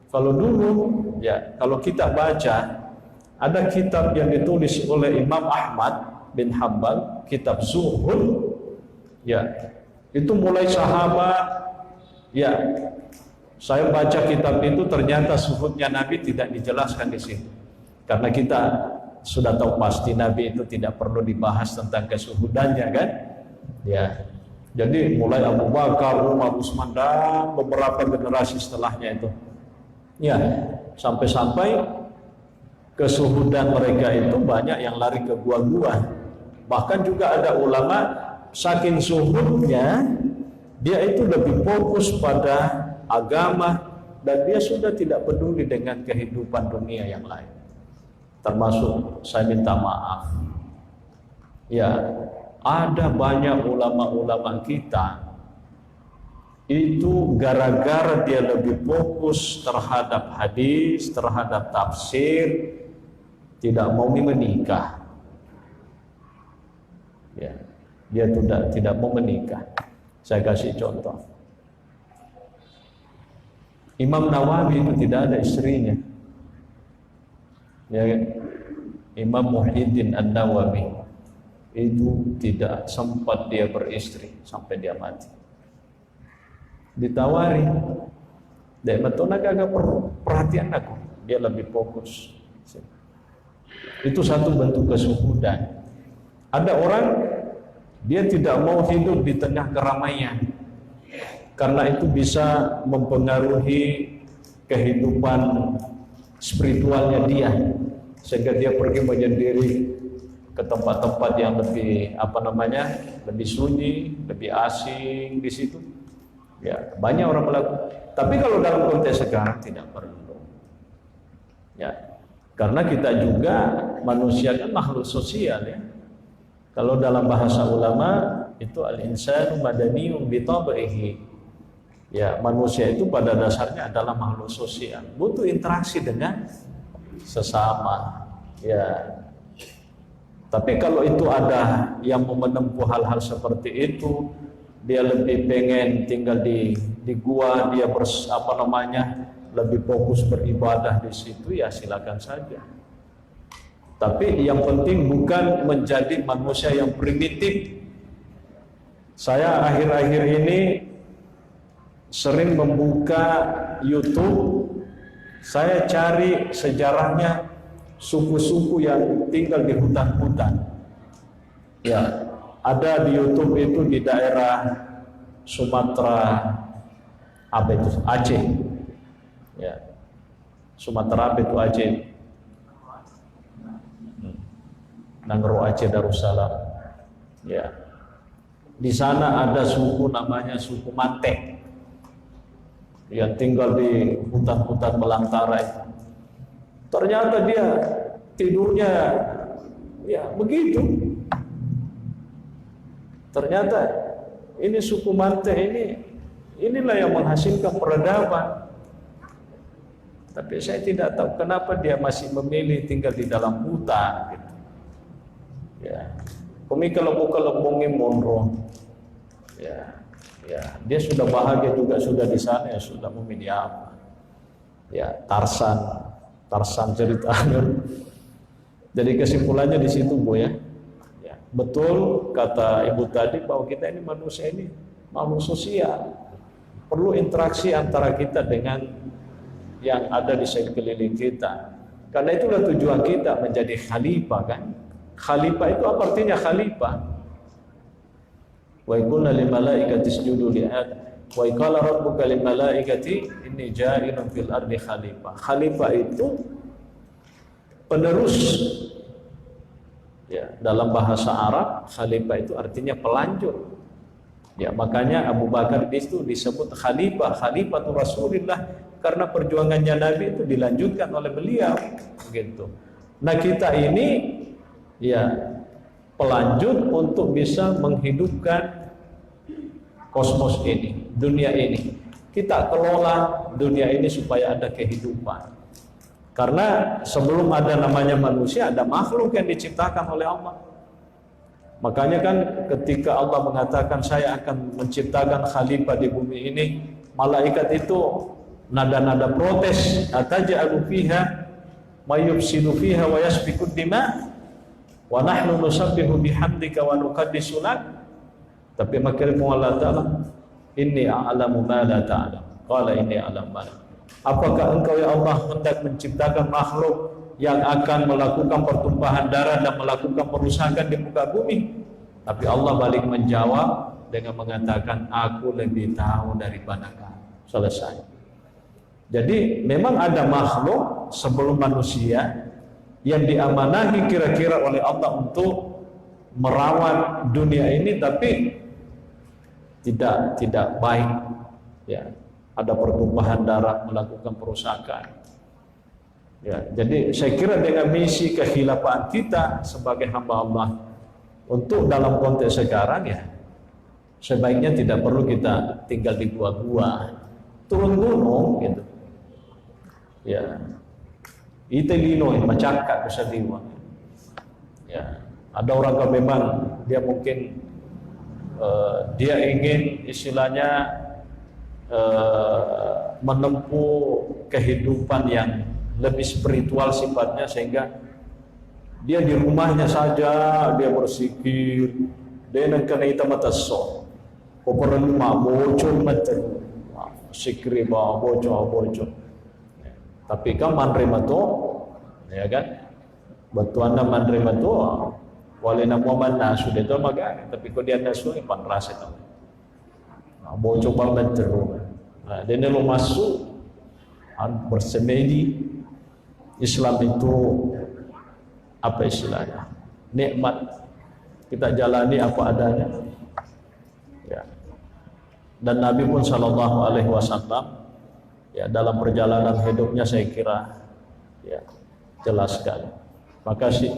Kalau dulu, ya, kalau kita baca, ada kitab yang ditulis oleh Imam Ahmad bin Hambal, kitab Zuhud, ya, itu mulai sahabat, ya, saya baca kitab itu ternyata zuhudnya Nabi tidak dijelaskan di sini, karena kita sudah tahu pasti Nabi itu tidak perlu dibahas tentang kesuhudannya, kan, ya. Jadi mulai Abu Bakar, Umar, Utsman dan beberapa generasi setelahnya itu, ya, sampai-sampai kesuhudan mereka itu banyak yang lari ke gua-gua. Bahkan juga ada ulama saking zuhudnya dia itu lebih fokus pada agama dan dia sudah tidak peduli dengan kehidupan dunia yang lain. Termasuk saya minta maaf, ya, ada banyak ulama-ulama kita itu gara-gara dia lebih fokus terhadap hadis, terhadap tafsir, tidak mau menikah, ya, dia tidak mau menikah. Saya kasih contoh, Imam Nawawi itu tidak ada istrinya, ya, Imam Muhyiddin An-Nawawi itu tidak sempat dia beristri sampai dia mati. Ditawari, dia betul agak perhatian aku, dia lebih fokus. Itu satu bentuk kesuhudan. Ada orang dia tidak mau hidup di tengah keramaian karena itu bisa mempengaruhi kehidupan spiritualnya dia, sehingga dia pergi menyendiri ke tempat-tempat yang lebih lebih sunyi, lebih asing di situ. Ya, banyak orang melakukan. Tapi kalau dalam konteks sekarang tidak perlu. Ya, karena kita juga manusia kan makhluk sosial, ya. Kalau dalam bahasa ulama itu al-insanu madaniyun bi tab'ihi. Ya, manusia itu pada dasarnya adalah makhluk sosial, butuh interaksi dengan sesama. Ya. Tapi kalau itu ada yang mau menempuh hal-hal seperti itu, dia lebih pengen tinggal di gua, dia lebih fokus beribadah di situ, ya silakan saja. Tapi yang penting bukan menjadi manusia yang primitif. Saya akhir-akhir ini sering membuka YouTube, saya cari sejarahnya suku-suku yang tinggal di hutan-hutan. Ya, ada di YouTube itu di daerah Sumatera, apa itu, Aceh. Ya, Sumatera apa itu Aceh? Nangro Aceh Darussalam. Ya, di sana ada suku namanya suku Mate yang tinggal di hutan-hutan belantara itu. Ternyata dia tidurnya ya begitu. Ternyata ini suku Mante inilah yang menghasilkan peradaban. Tapi saya tidak tahu kenapa dia masih memilih tinggal di dalam hutan gitu. Ya. Kami kalau monro. Ya. Ya, dia sudah bahagia juga, sudah di sana, ya sudah memilih apa. Ya, Tarsan cerita. Jadi kesimpulannya di situ, Bu, ya. Ya, betul kata Ibu tadi bahwa kita ini manusia ini makhluk sosial. Perlu interaksi antara kita dengan yang ada di sekeliling kita. Karena itulah tujuan kita menjadi khalifah, kan? Khalifah itu apa artinya khalifah? Wa qulna lil malaikati isjudu li Adam wa qala rabbuka lil malaikati inni ja'ilun fil ardi khalifah. Khalifah itu penerus. Ya, dalam bahasa Arab khalifah itu artinya pelanjut. Ya, makanya Abu Bakar itu disebut khalifah, khalifatul Rasulillah, karena perjuangannya Nabi itu dilanjutkan oleh beliau, gitu. Nah, kita ini ya pelanjut untuk bisa menghidupkan kosmos ini, dunia ini. Kita kelola dunia ini supaya ada kehidupan. Karena sebelum ada namanya manusia, ada makhluk yang diciptakan oleh Allah. Makanya kan ketika Allah mengatakan saya akan menciptakan khalifah di bumi ini, malaikat itu nada-nada protes, ataj'alu fiha may yufsidu fiha wa yasfiku dima wa nahnu nusabbihu bihamdika wa nuqaddisu lak. Tapi makanya Allah Ta'ala, inni a'lamu ma la ta'lam. Qala inni a'lamu ma la. Apakah engkau ya Allah hendak menciptakan makhluk yang akan melakukan pertumpahan darah dan melakukan perusakan di muka bumi? Tapi Allah balik menjawab dengan mengatakan, aku lebih tahu daripada kamu. Selesai. Jadi memang ada makhluk sebelum manusia yang diamanahi kira-kira oleh Allah untuk merawat dunia ini, tapi tidak baik, ya, ada pertumpahan darah, melakukan perusakan, ya. Jadi saya kira dengan misi kekhilafan kita sebagai hamba Allah untuk dalam konteks sekarang, ya, sebaiknya tidak perlu kita tinggal di gua-gua, turun gunung gitu, ya, itu lino macakak kesadiwa, ya. Ada orang yang memang dia mungkin dia ingin istilahnya menempuh kehidupan yang lebih spiritual sifatnya, sehingga dia di rumahnya saja dia bersikir, dia nak kena hitam atas so, koperan rumah bocor macam sikri bawa bocor. Tapi kan menerima tu, ya kan? Batuan menerima tu, walaupun nama sudah tu makan, tapi kalau dia nasu ni pan rasa tu. Bocor banget terus. Dia ni lo masuk, bersemedi. Islam itu apa istilahnya? Nikmat, kita jalani apa adanya. Ya. Dan Nabi pun Sallallahu Alaihi Wasallam, ya, dalam perjalanan hidupnya saya kira, ya, jelas sekali. Makasih.